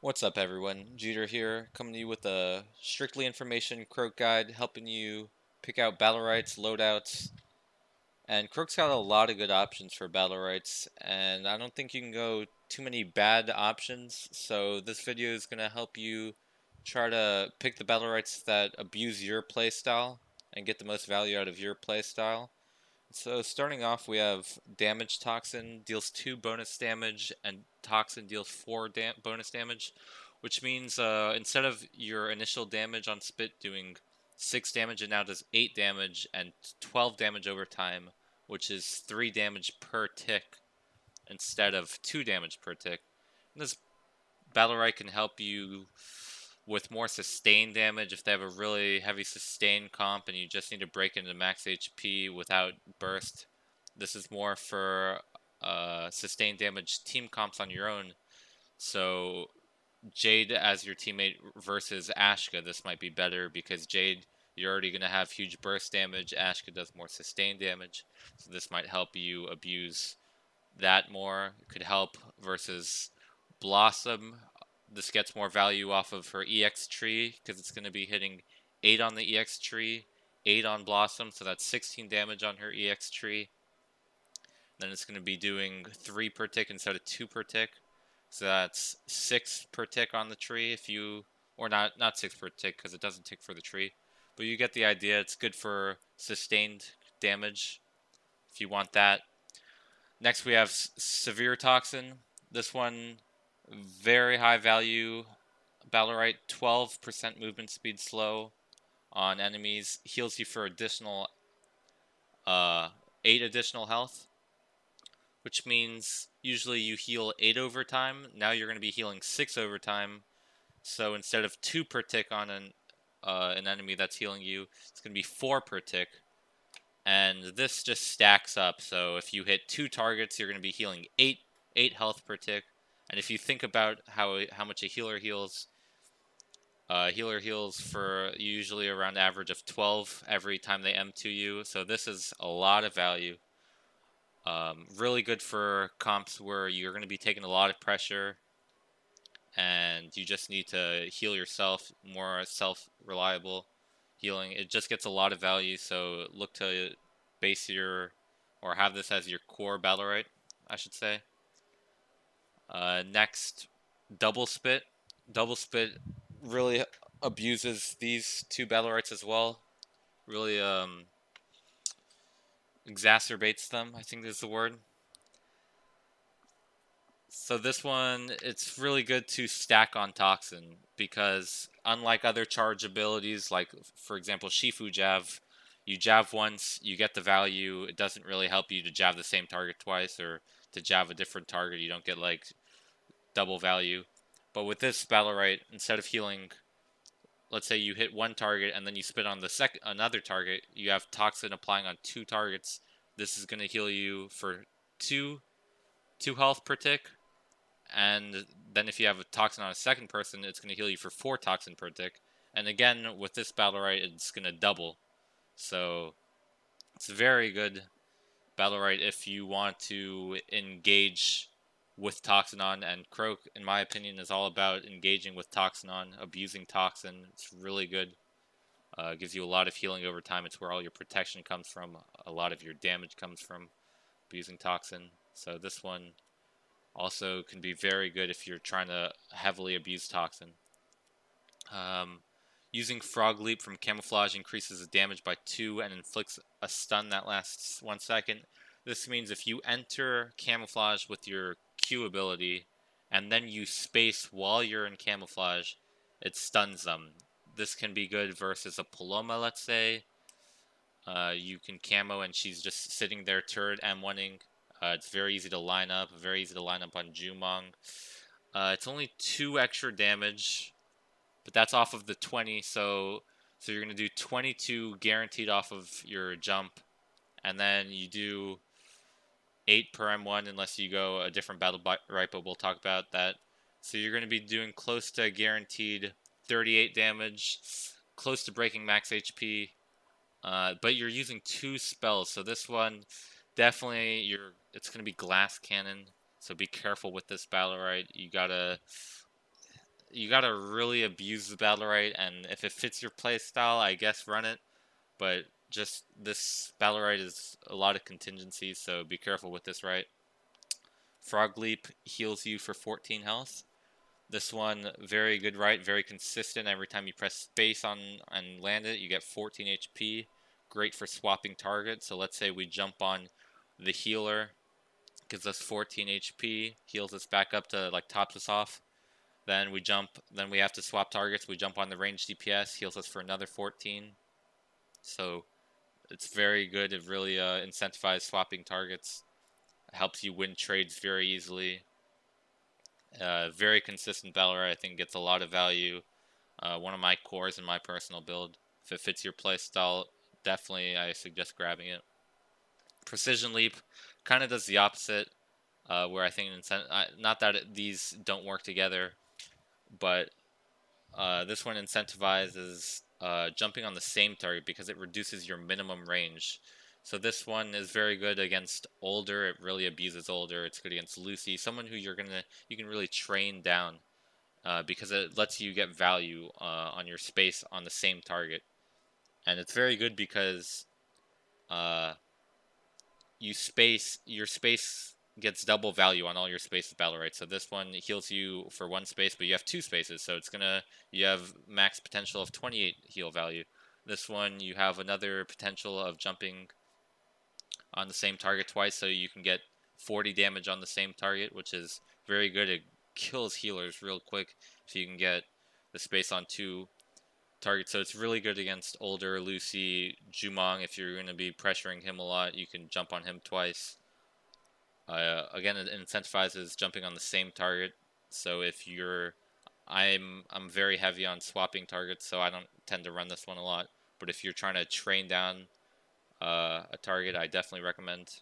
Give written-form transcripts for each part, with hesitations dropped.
What's up, everyone? Jeter here, coming to you with a strictly information Croak guide, helping you pick out Battlerites, loadouts, and Croak's got a lot of good options for Battlerites, and I don't think you can go too many bad options, so this video is going to help you try to pick the Battlerites that abuse your playstyle and get the most value out of your playstyle. So starting off, we have Damage Toxin, deals 2 bonus damage, and Toxin deals 4 bonus damage, which means instead of your initial damage on Spit doing 6 damage, it now does 8 damage and 12 damage over time, which is 3 damage per tick instead of 2 damage per tick. And this Battlerite can help you with more sustained damage if they have a really heavy sustain comp and you just need to break into max HP without burst. This is more for sustained damage team comps on your own. So Jade as your teammate versus Ashka, this might be better because Jade, you're already going to have huge burst damage. Ashka does more sustained damage. So this might help you abuse that more. It could help versus Blossom. This gets more value off of her EX tree because it's going to be hitting 8 on the EX tree, 8 on Blossom, so that's 16 damage on her EX tree. Then it's going to be doing 3 per tick instead of 2 per tick. So that's 6 per tick on the tree if you, or not 6 per tick because it doesn't tick for the tree. But you get the idea. It's good for sustained damage if you want that. Next we have Severe Toxin. This one, very high value. Battlerite, 12% movement speed slow on enemies. Heals you for additional 8 additional health, which means usually you heal 8 over time. Now you're going to be healing 6 over time. So instead of 2 per tick on an enemy that's healing you, it's going to be 4 per tick. And this just stacks up. So if you hit 2 targets, you're going to be healing 8 health per tick. And if you think about how much a healer heals for usually around average of 12 every time they M2 you. So this is a lot of value. Really good for comps where you're going to be taking a lot of pressure and you just need to heal yourself, more self-reliable healing. It just gets a lot of value, so look to base your, or have this as your core Battlerite, I should say. Next, Double Spit. Double Spit really abuses these 2 Battlerites as well. Really exacerbates them, I think is the word. So this one, it's really good to stack on Toxin because unlike other charge abilities, like for example Shifu Jav, you jab once, you get the value. It doesn't really help you to jab the same target twice or to jab a different target. You don't get like double value. But with this Battlerite, instead of healing, let's say you hit one target and then you spit on the another target, you have Toxin applying on 2 targets. This is going to heal you for 2 health per tick. And then if you have a Toxin on a second person, it's going to heal you for 4 Toxin per tick. And again, with this Battlerite, it's going to double. So it's a very good Battlerite if you want to engage with Toxin on. And Croak, in my opinion, is all about engaging with Toxin on, abusing Toxin. It's really good. Gives you a lot of healing over time. It's where all your protection comes from. A lot of your damage comes from abusing Toxin. So this one also can be very good if you're trying to heavily abuse Toxin. Using Frog Leap from Camouflage increases the damage by 2 and inflicts a stun that lasts 1 second. This means if you enter Camouflage with your Q ability and then you space while you're in Camouflage, it stuns them. This can be good versus a Paloma, let's say. You can camo and she's just sitting there turret M1ing. It's very easy to line up, on Jumong. It's only 2 extra damage, but that's off of the 20, so you're going to do 22 guaranteed off of your jump, and then you do 8 per M1 unless you go a different Battlerite, but we'll talk about that. So you're going to be doing close to guaranteed 38 damage, close to breaking max HP, but you're using 2 spells, so this one definitely it's going to be Glass Cannon, so be careful with this Battlerite. You gotta you gotta really abuse the Battlerite, and if it fits your playstyle, I guess run it. But just this Battlerite is a lot of contingencies, so be careful with this, right? Frog Leap heals you for 14 health. This one, very good, right? Very consistent. Every time you press space on and land it, you get 14 HP. Great for swapping targets. So let's say we jump on the healer, gives us 14 HP, heals us back up to like tops us off. Then we have to swap targets. We jump on the ranged DPS, heals us for another 14. So it's very good. It really incentivizes swapping targets. It helps you win trades very easily. Very consistent Battlerite, I think, gets a lot of value. One of my cores in my personal build. If it fits your playstyle, definitely I suggest grabbing it. Precision Leap kind of does the opposite, where I think not that these don't work together, but this one incentivizes jumping on the same target because it reduces your minimum range. So this one is very good against older. It really abuses older. It's good against Lucy, someone who you can really train down, because it lets you get value on your space on the same target. And it's very good because your space gets double value on all your spaces Battlerite. So this one heals you for one space, but you have two spaces, so you have max potential of 28 heal value. This one you have another potential of jumping on the same target twice, so you can get 40 damage on the same target, which is very good. It kills healers real quick, so you can get the space on two targets. So it's really good against older Lucy, Jumong. If you're going to be pressuring him a lot, you can jump on him twice. Again, it incentivizes jumping on the same target. So if you're, I'm very heavy on swapping targets, so I don't tend to run this one a lot. But if you're trying to train down a target, I definitely recommend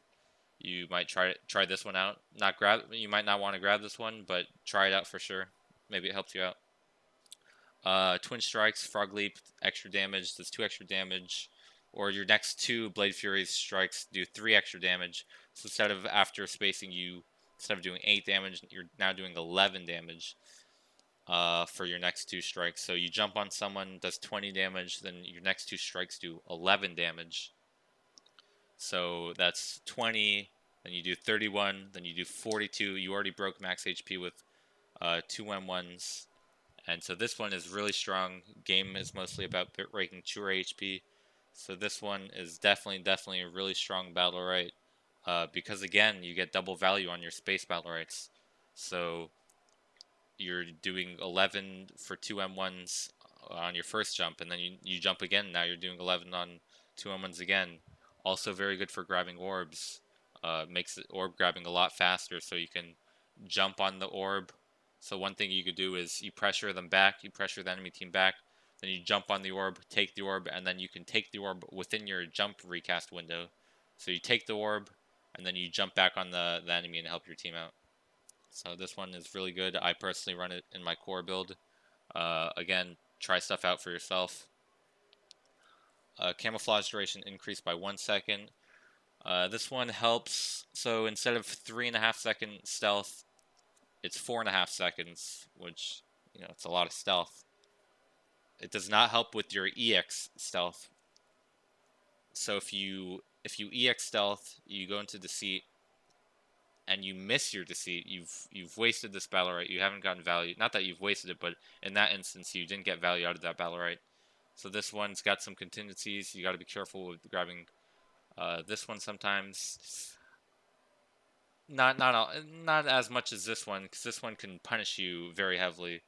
you might try this one out. You might not want to grab this one, but try it out for sure. Maybe it helps you out. Twin Strikes, Frog Leap, extra damage, does 2 extra damage. Or your next 2 Blade Fury strikes do 3 extra damage. So instead of doing 8 damage, you're now doing 11 damage for your next 2 strikes. So you jump on someone, does 20 damage, then your next 2 strikes do 11 damage. So that's 20, then you do 31, then you do 42. You already broke max HP with 2 M1s. And so this one is really strong. Game is mostly about breaking true HP. So this one is definitely a really strong Battlerite. Because again, you get double value on your space Battlerites. So you're doing 11 for 2 M1s on your first jump, and then you jump again. Now you're doing 11 on 2 M1s again. Also very good for grabbing orbs. Makes orb grabbing a lot faster, so you can jump on the orb. So one thing you could do is you pressure them back, you pressure the enemy team back, then you jump on the orb, take the orb, and then you can take the orb within your jump recast window. So you take the orb, and then you jump back on the enemy and help your team out. So this one is really good. I personally run it in my core build. Again, try stuff out for yourself. Camouflage duration increased by 1 second. This one helps. So instead of 3.5 second stealth, it's 4.5 seconds, which, it's a lot of stealth. It does not help with your EX stealth. So if you EX stealth, you go into Deceit, and you miss your Deceit, you've wasted this Battlerite. You haven't gotten value. Not that you've wasted it, but in that instance, you didn't get value out of that Battlerite. So this one's got some contingencies. You got to be careful with grabbing this one sometimes. Not as much as this one, because this one can punish you very heavily.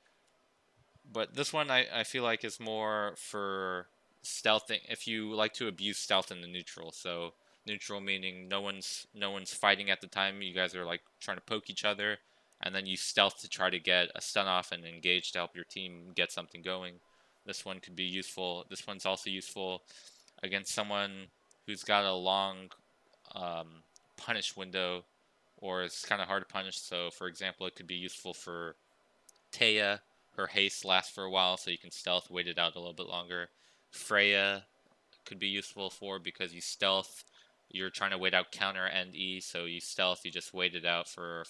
But this one I feel like is more for stealthing. If you like to abuse stealth in the neutral, so neutral meaning no one's fighting at the time. You guys are like trying to poke each other, and then you stealth to try to get a stun off and engage to help your team get something going. This one could be useful. This one's also useful against someone who's got a long punish window, or it's kind of hard to punish. So for example, it could be useful for Taya. Her haste lasts for a while, so you can stealth, wait it out a little bit longer. Freya could be useful for, because you stealth, you're trying to wait out counter and E, so you stealth, you just wait it out for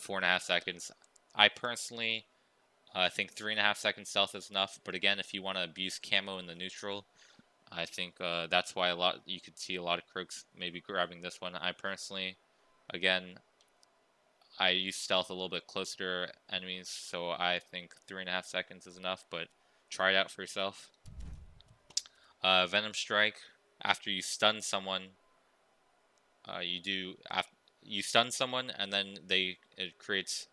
4.5 seconds. I personally I think 3.5 seconds stealth is enough, but again, if you want to abuse camo in the neutral, I think that's why you could see a lot of Croaks maybe grabbing this one. I personally, again, I use stealth a little bit closer to enemies, so I think 3.5 seconds is enough, but try it out for yourself. Venom Strike, after you stun someone, you stun someone, and then it creates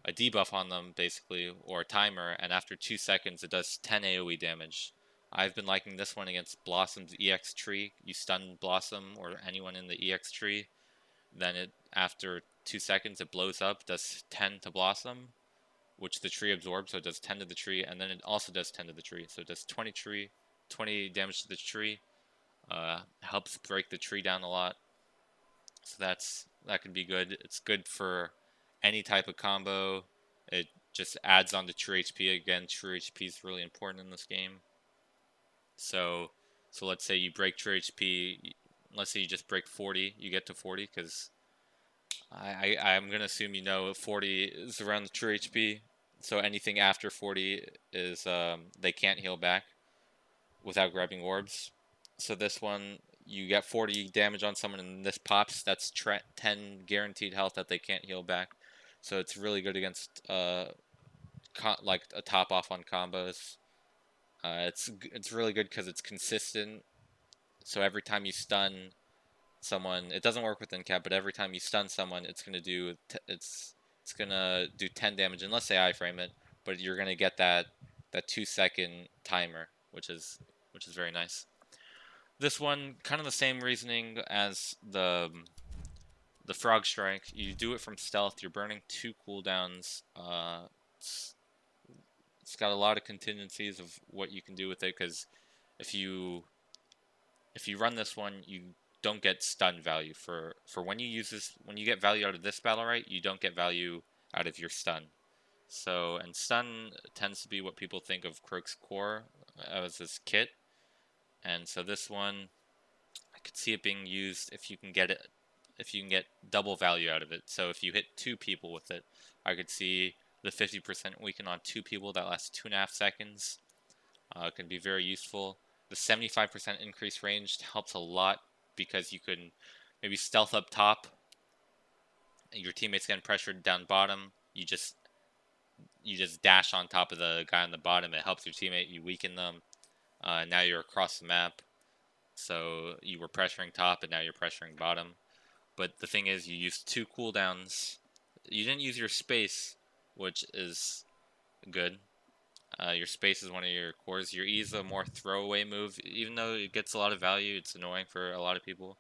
a debuff on them, basically, or a timer, and after 2 seconds it does 10 AoE damage. I've been liking this one against Blossom's EX tree. You stun Blossom or anyone in the EX tree, then after 2 seconds it blows up, does 10 to Blossom, which the tree absorbs, so it does 10 to the tree, and then it also does 10 to the tree, so it does 20 damage to the tree. Helps break the tree down a lot, so that could be good. It's good for any type of combo. It just adds on to true HP. Again, true HP is really important in this game. So let's say you break true HP. Let's say you just break 40. You get to 40 because I'm gonna assume 40 is around the true HP. So anything after 40 is they can't heal back without grabbing orbs. So this one, you get 40 damage on someone and this pops, that's 10 guaranteed health that they can't heal back. So it's really good against like a top off on combos. It's really good because it's consistent. So every time you stun someone, it doesn't work with NCAP, but every time you stun someone, it's gonna do 10 damage, unless they iframe it. But you're gonna get that 2-second timer, which is very nice. This one, kind of the same reasoning as the Frog Strike. You do it from stealth. You're burning 2 cooldowns. It's got a lot of contingencies of what you can do with it, because if you run this one, you don't get stun value for when you use this. When you get value out of this Battlerite, you don't get value out of your stun. So, and stun tends to be what people think of Croak's core as this kit. And so this one, I could see it being used if you can get double value out of it. So if you hit 2 people with it, I could see the 50% weaken on 2 people that lasts 2.5 seconds. Can be very useful. The 75% increased range helps a lot because you can maybe stealth up top. Your teammates getting pressured down bottom. You just dash on top of the guy on the bottom. It helps your teammate. You weaken them. Now you're across the map. So you were pressuring top and now you're pressuring bottom. But the thing is, you used 2 cooldowns. You didn't use your space, which is good. Your space is one of your cores. Your E is a more throwaway move. Even though it gets a lot of value, it's annoying for a lot of people.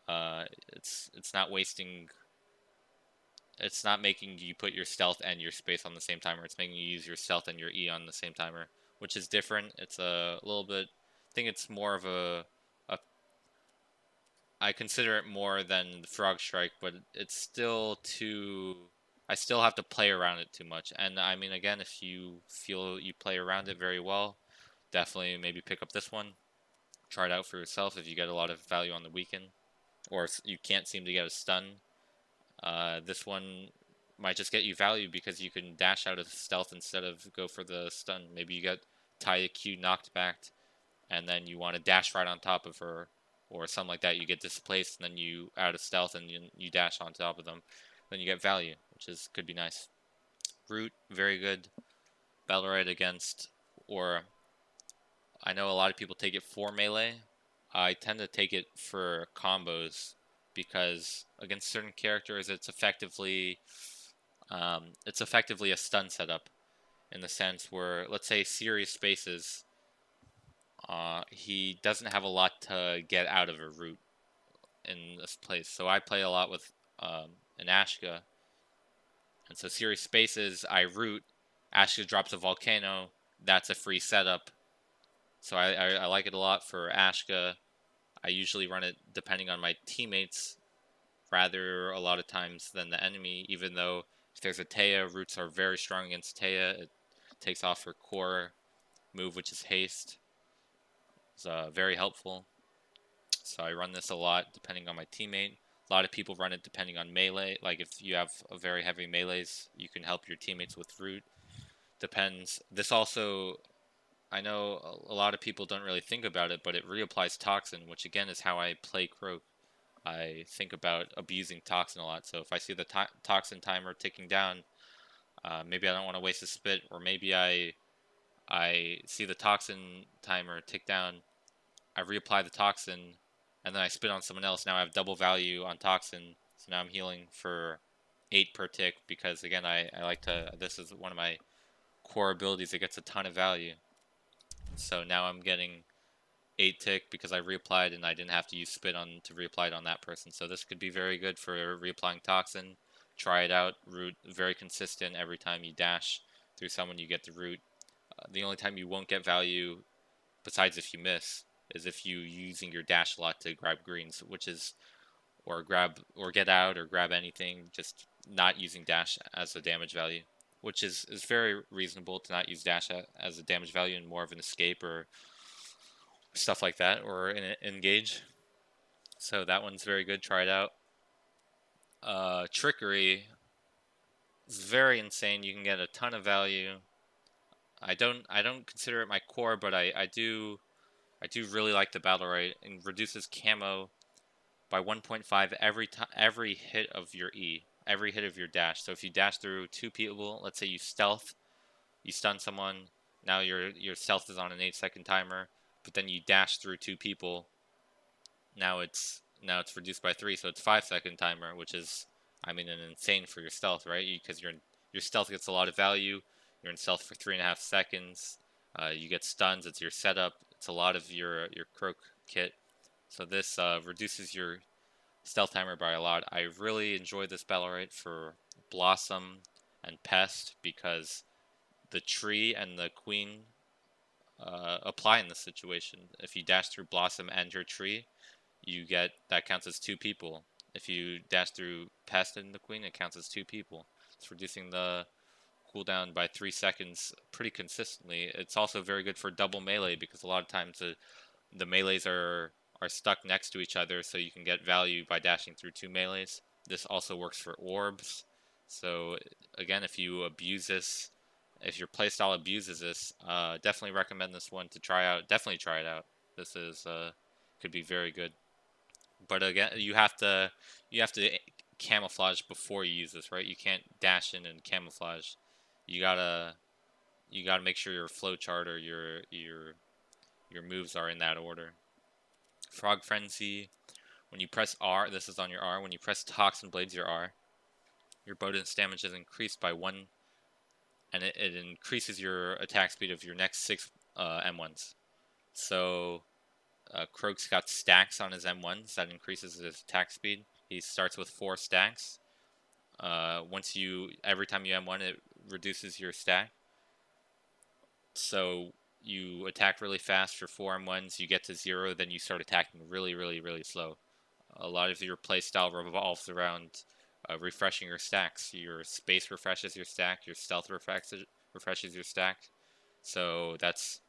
It's not wasting. It's not making you put your stealth and your space on the same timer. It's making you use your stealth and your E on the same timer, which is different. It's a little bit. I think it's more of a. I consider it more than the Frog Strike, but it's still too. I still have to play around it too much. And I mean, again, if you feel you play around it very well, definitely maybe pick up this one. Try it out for yourself if you get a lot of value on the weaken, or you can't seem to get a stun. This one might just get you value because you can dash out of stealth instead of go for the stun. Maybe you get Taya Q knocked back, and then you want to dash right on top of her, or something like that. You get displaced, and then you out of stealth, and you dash on top of them. Then you get value, which could be nice. Root, very good. Battlerite against, or I know a lot of people take it for melee. I tend to take it for combos because against certain characters, it's effectively a stun setup, in the sense where, let's say, Serious Spaces, he doesn't have a lot to get out of a root in this place. So I play a lot with an Ashka, and so Serious Spaces, I root, Ashka drops a Volcano, that's a free setup. So I like it a lot for Ashka. I usually run it depending on my teammates rather a lot of times than the enemy, even though if there's a Taya, roots are very strong against Taya. It takes off her core move, which is haste. It's very helpful. So I run this a lot depending on my teammate. A lot of people run it depending on melee. Like if you have a very heavy melees, you can help your teammates with root. depends. This also, I know a lot of people don't really think about it, but it reapplies Toxin, which again is how I play Croak. I think about abusing Toxin a lot. So if I see the Toxin timer ticking down, maybe I don't want to waste a spit, or maybe I see the Toxin timer tick down, I reapply the Toxin, and then I spit on someone else. Now I have double value on Toxin, so now I'm healing for 8 per tick, because again, I like to, this is one of my core abilities that gets a ton of value. So now I'm getting 8 tick because I reapplied and I didn't have to use spit on to reapply it on that person. So this could be very good for reapplying Toxin. Try it out. Root, very consistent. Every time you dash through someone, you get the root. The only time you won't get value, besides if you miss, is if you using your dash a lot to grab greens, which is, or grab, or get out, or grab anything, just not using dash as a damage value, which is very reasonable to not use dash as a damage value and more of an escape or stuff like that, or engage. So that one's very good. Try it out. Trickery is very insane. You can get a ton of value. I don't consider it my core, but I do really like the Battlerite. It reduces camo by 1.5 every hit of your E, every hit of your dash. So if you dash through 2 people, let's say you stealth, you stun someone, now your stealth is on an 8-second timer, but then you dash through 2 people, now it's reduced by 3, so it's 5-second timer, which is, I mean, an insane for your stealth, right? Because your stealth gets a lot of value. You're in stealth for 3.5 seconds. You get stuns. It's your setup. It's a lot of your Croak kit. So this reduces your stealth timer by a lot. I really enjoy this Battlerite for Blossom and Pest because the tree and the queen apply in this situation. If you dash through Blossom and your tree, that counts as 2 people. If you dash through Pest and the queen, it counts as 2 people. It's reducing the cooldown by 3 seconds pretty consistently. It's also very good for double melee because a lot of times the melees are stuck next to each other, so you can get value by dashing through 2 melees. This also works for orbs. So again, if you abuse this, if your playstyle abuses this, definitely recommend this one to try out. Definitely try it out. This is could be very good. But again, you have to camouflage before you use this, right? You can't dash in and camouflage. You gotta make sure your flowchart or your moves are in that order. Frog Frenzy. When you press R, this is on your R. When you press Toxin Blades, your R, your bonus damage is increased by 1, and it increases your attack speed of your next 6 M1s. So Croak's got stacks on his M1s that increases his attack speed. He starts with 4 stacks. Every time you M1, it reduces your stack. So you attack really fast for 4 M1s, you get to 0, then you start attacking really, really, really slow. A lot of your playstyle revolves around refreshing your stacks. Your space refreshes your stack, your stealth refreshes your stack. So that's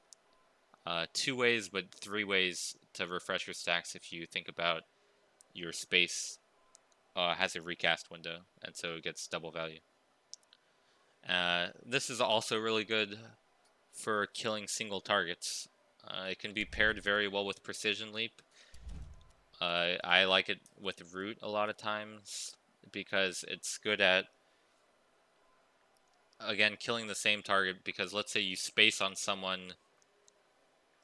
2 ways, but 3 ways to refresh your stacks if you think about your space has a recast window, and so it gets double value. This is also really good for killing single targets. It can be paired very well with Precision Leap. I like it with Root a lot of times because it's good at, again, killing the same target. Because let's say you space on someone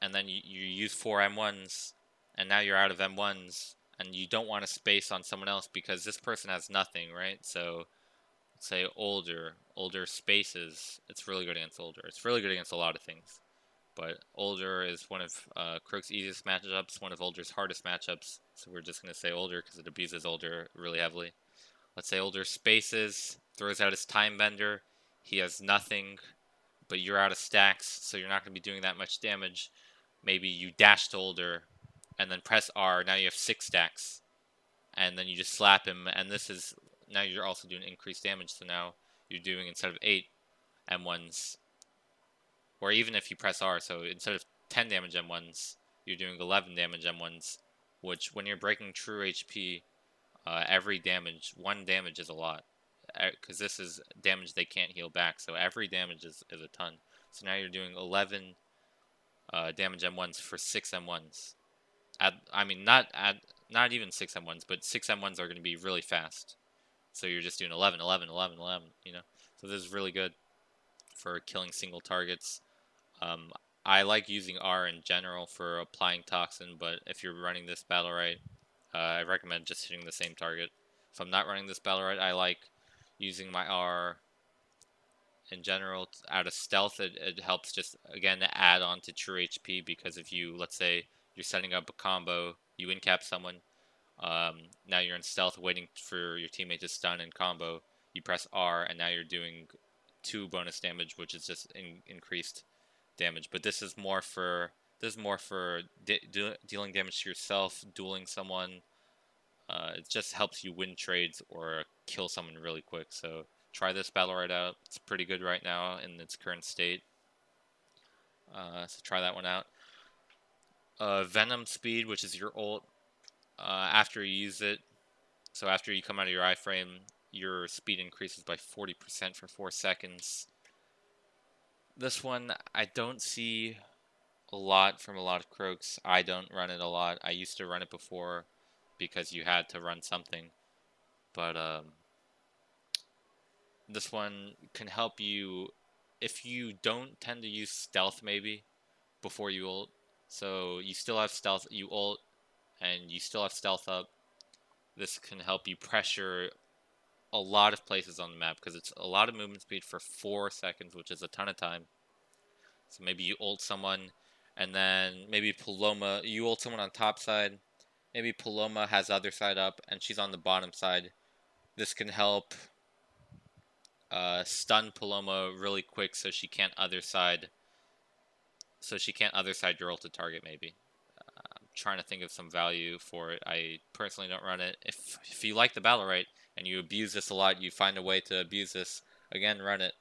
and then you use 4 M1s and now you're out of M1s and you don't want to space on someone else because this person has nothing, right? So let's say older spaces, it's really good against older. It's really good against a lot of things. But older is one of Croak's easiest matchups, one of older's hardest matchups. So we're just going to say older because it abuses older really heavily. Let's say older spaces, throws out his time bender. He has nothing, but you're out of stacks, so you're not going to be doing that much damage. Maybe you dash to older and then press R. Now you have 6 stacks. And then you just slap him, and this is, now you're also doing increased damage. So now you're doing, instead of 8 M1s, or even if you press R, so instead of 10 damage M1s, you're doing 11 damage M1s, which when you're breaking true HP, every damage, 1 damage is a lot. because this is damage they can't heal back. So every damage is a ton. So now you're doing 11 damage M1s for 6 M1s. Not even 6 M1s, but 6 M1s are going to be really fast. So you're just doing 11, 11, 11, 11, you know? So this is really good for killing single targets. I like using R in general for applying Toxin, but if you're running this Battlerite, I recommend just hitting the same target. If I'm not running this Battlerite, I like using my R in general. Out of stealth, it helps just, again, add on to true HP, because if you, let's say, you're setting up a combo, you in-cap someone, now you're in stealth waiting for your teammate to stun and combo, you press R, and now you're doing 2 bonus damage, which is just increased damage. But this is more for dealing damage to yourself, dueling someone. It just helps you win trades or kill someone really quick. So try this Battlerite out. It's pretty good right now in its current state. So try that one out. Venom Speed, which is your ult. After you use it, so after you come out of your iframe, your speed increases by 40% for 4 seconds. This one, I don't see a lot from a lot of Croaks. I don't run it a lot. I used to run it before because you had to run something. But this one can help you if you don't tend to use stealth maybe before you ult. So you still have stealth, you ult, and you still have stealth up. This can help you pressure a lot of places on the map because it's a lot of movement speed for 4 seconds, which is a ton of time. So maybe you ult someone, and then maybe Paloma, you ult someone on top side. Maybe Paloma has the other side up, and she's on the bottom side. This can help stun Paloma really quick, so she can't other side. Your ulted target maybe. Trying to think of some value for it. I personally don't run it. If you like the Battlerite and you abuse this a lot, you find a way to abuse this, again, run it.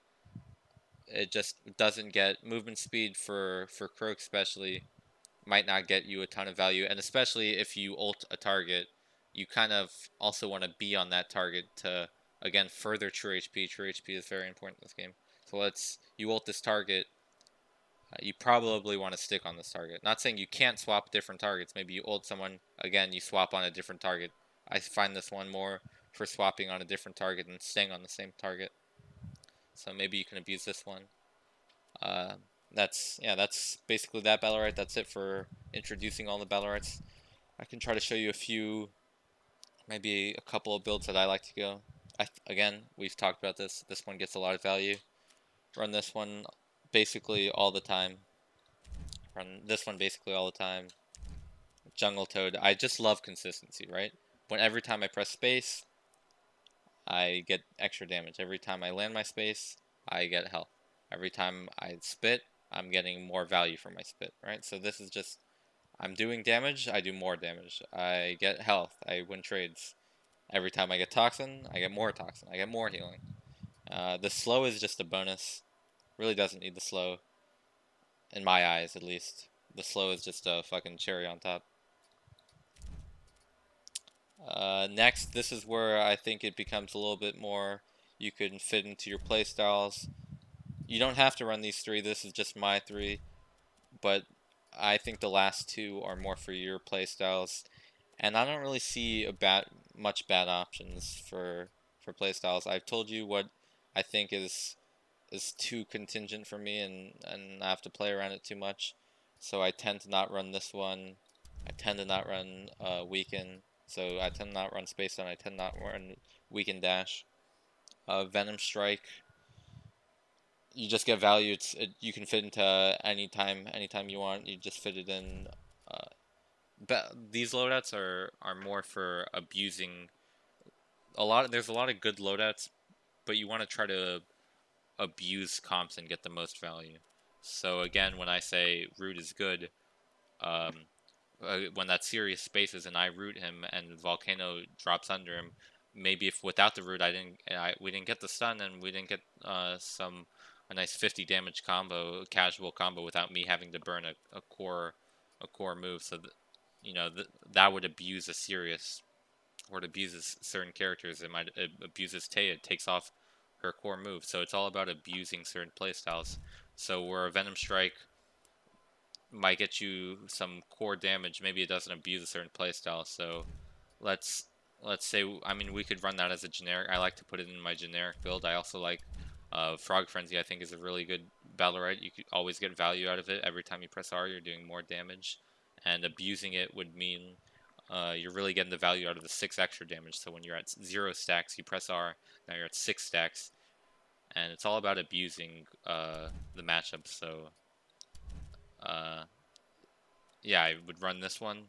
It just doesn't get movement speed for Croak especially, might not get you a ton of value, and especially if you ult a target, you kind of also want to be on that target to, again, further true HP. True HP is very important in this game. So you ult this target, you probably want to stick on this target. Not saying you can't swap different targets. Maybe you ult someone, again, you swap on a different target. I find this one more for swapping on a different target than staying on the same target. So maybe you can abuse this one. That's basically that Battlerite. That's it for introducing all the Battlerites. I can try to show you a few, maybe a couple of builds that I like to go. Again, we've talked about this. This one gets a lot of value. Run this one basically all the time. Jungle Toad. I just love consistency, right? Every time I press space, I get extra damage. Every time I land my space, I get health. Every time I spit, I'm getting more value from my spit, right? So this is just, I'm doing damage, I do more damage. I get health, I win trades. Every time I get Toxin, I get more Toxin. I get more healing. The slow is just a bonus. Really doesn't need the slow. In my eyes, at least. The slow is just a fucking cherry on top. Next, this is where I think it becomes a little bit more you can fit into your playstyles. You don't have to run these 3. This is just my 3. But I think the last 2 are more for your playstyles. And I don't really see much bad options for playstyles. I've told you what I think is too contingent for me, and I have to play around it too much. So I tend to not run this one. I tend to not run Weaken. So I tend to not run Space Stone. I tend to not run Weaken Dash. Venom Strike. You just get value. You can fit into anytime you want. You just fit it in. But these loadouts are more for abusing. There's a lot of good loadouts, but you want to try to abuse comps and get the most value. So again, when I say root is good, when that serious spaces and I root him and Volcano drops under him, maybe if without the root we didn't get the stun and we didn't get a nice 50 damage combo, casual combo, without me having to burn a core move. So that would abuse a serious or it abuses certain characters. It abuses Taya, it takes off her core move. So it's all about abusing certain playstyles. So where a Venom Strike might get you some core damage, maybe it doesn't abuse a certain playstyle. So let's say, I mean, we could run that as a generic. I like to put it in my generic build. I also like Frog Frenzy. I think is a really good Battlerite. You could always get value out of it. Every time you press R, you're doing more damage, and abusing it would mean you're really getting the value out of the 6 extra damage. So when you're at 0 stacks, you press R, now you're at 6 stacks, and it's all about abusing the matchup. So uh, yeah, I would run this one.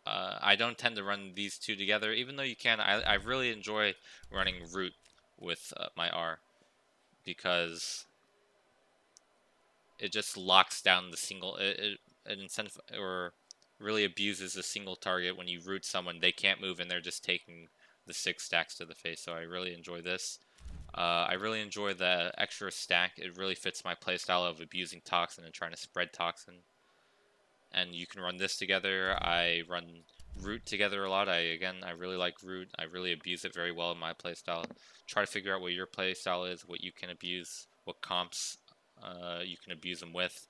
I don't tend to run these two together, even though you can. I really enjoy running Root with my R, because it just locks down the single. It incentive or really abuses the single target. When you root someone, they can't move and they're just taking the 6 stacks to the face. So I really enjoy this. I really enjoy the extra stack. It really fits my playstyle of abusing Toxin and trying to spread Toxin. And you can run this together. I run Root together a lot. I really like Root. I really abuse it very well in my playstyle. Try to figure out what your playstyle is, what you can abuse, what comps you can abuse them with.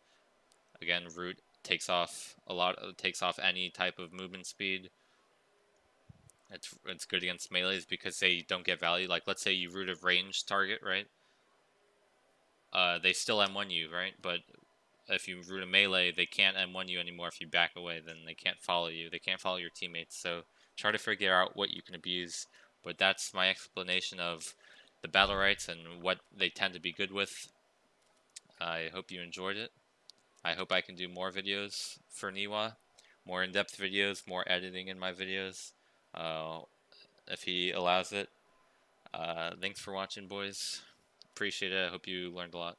Again, Root takes off takes off any type of movement speed. It's good against melees because they don't get value. Like, let's say you root a ranged target, right? They still M1 you, right? But if you root a melee, they can't M1 you anymore if you back away. Then they can't follow you. They can't follow your teammates. So try to figure out what you can abuse. But that's my explanation of the Battlerites and what they tend to be good with. I hope you enjoyed it. I hope I can do more videos for Niwa. More in-depth videos, more editing in my videos. If he allows it. Thanks for watching, boys. Appreciate it. I hope you learned a lot.